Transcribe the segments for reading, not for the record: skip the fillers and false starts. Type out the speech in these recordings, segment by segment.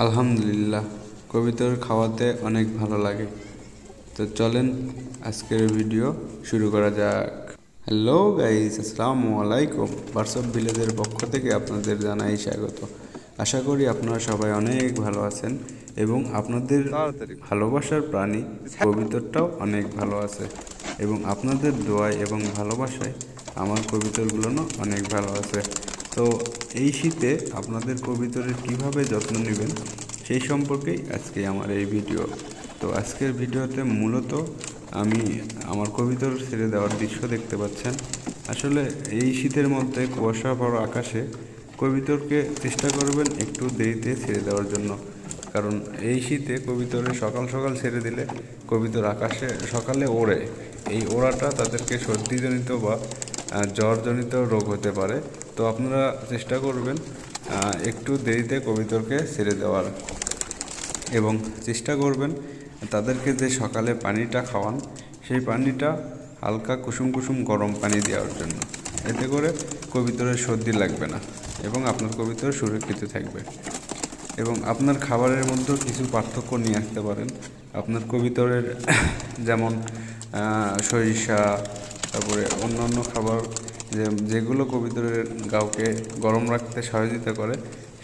আলহামদুলিল্লাহ, কবিতর খাওয়াতে অনেক ভালো লাগে। তো চলেন আজকের ভিডিও শুরু করা যাক। হ্যালো গাইস, আসসালামু আলাইকুম। হোয়াটসঅ্যাপ ভিলেজের পক্ষ থেকে আপনাদের জানাই স্বাগত। আশা করি আপনারা সবাই অনেক ভালো আছেন এবং আপনাদের ভালোবাসার প্রাণী কবিতরটাও অনেক ভালো আছে এবং আপনাদের দোয়ায় এবং ভালোবাসায় আমার কবিতরগুলো অনেক ভালো আছে। তো এই শীতে আপনাদের কবিতরের কিভাবে যত্ন নেবেন সেই সম্পর্কেই আজকে আমার এই ভিডিও। তো আজকের ভিডিওতে মূলত আমি আমার কবিতর ছেড়ে দেওয়ার দৃশ্য দেখতে পাচ্ছেন। আসলে এই শীতের মধ্যে কুয়াশা পড়া আকাশে কবিতরকে চেষ্টা করবেন একটু দেরিতে ছেড়ে দেওয়ার জন্য, কারণ এই শীতে কবিতরে সকাল সকাল ছেড়ে দিলে কবিতর আকাশে সকালে ওড়ে। এই ওড়াটা তাদেরকে সর্দিজনিত বা জ্বরজনিত রোগ হতে পারে। তো আপনারা চেষ্টা করবেন একটু দেরিতে কবিতরকে ছেড়ে দেওয়ার এবং চেষ্টা করবেন তাদেরকে যে সকালে পানিটা খাওয়ান সেই পানিটা হালকা কুসুম কুসুম গরম পানি দেওয়ার জন্য। এতে করে কবিতরের সর্দি লাগবে না এবং আপনার কবিতর সুরক্ষিত থাকবে। এবং আপনার খাবারের মধ্যেও কিছু পার্থক্য নিয়ে আসতে পারেন। আপনার কবিতরের যেমন সরিষা, তারপরে অন্যান্য খাবার যেগুলো কবিতরের গাওকে গরম রাখতে সহযোগিতা করে,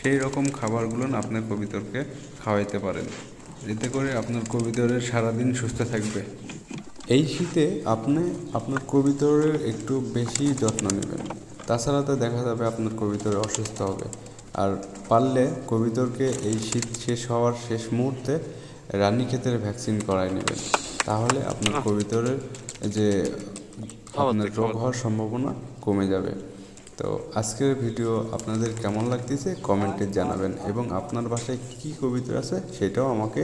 সেই রকম খাবারগুলো আপনার কবিতরকে খাওয়াইতে পারেন। এতে করে আপনার কবিতরের সারাদিন সুস্থ থাকবে। এই শীতে আপনি আপনার কবিতরের একটু বেশি যত্ন নেবেন, তাছাড়া তো দেখা যাবে আপনার কবিতর অসুস্থ হবে। আর পারলে কবিতরকে এই শীত শেষ হওয়ার শেষ মুহূর্তে রানীক্ষেতের ভ্যাকসিন করাই নেবেন, তাহলে আপনার কবিতরের যে আপনার রোগ হওয়ার সম্ভাবনা কমে যাবে। তো আজকের ভিডিও আপনাদের কেমন লাগতেছে কমেন্টে জানাবেন এবং আপনার বাসায় কী কবিতর আছে সেটাও আমাকে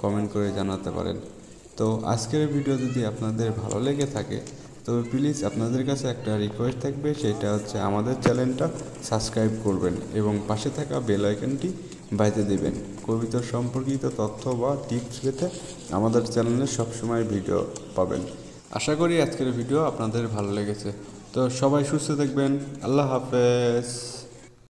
কমেন্ট করে জানাতে পারেন। তো আজকের ভিডিও যদি আপনাদের ভালো লেগে থাকে তবে প্লিজ আপনাদের কাছে একটা রিকোয়েস্ট থাকবে, সেটা হচ্ছে আমাদের চ্যানেলটা সাবস্ক্রাইব করবেন এবং পাশে থাকা বেল আইকনটি বাজিয়ে দেবেন। কবিতর সম্পর্কিত তথ্য বা টিপস পেতে আমাদের চ্যানেলে সবসময় ভিডিও পাবেন। আশা করি আজকের ভিডিও আপনাদের ভালো লেগেছে। তো সবাই সুস্থ থাকবেন। আল্লাহ হাফেজ।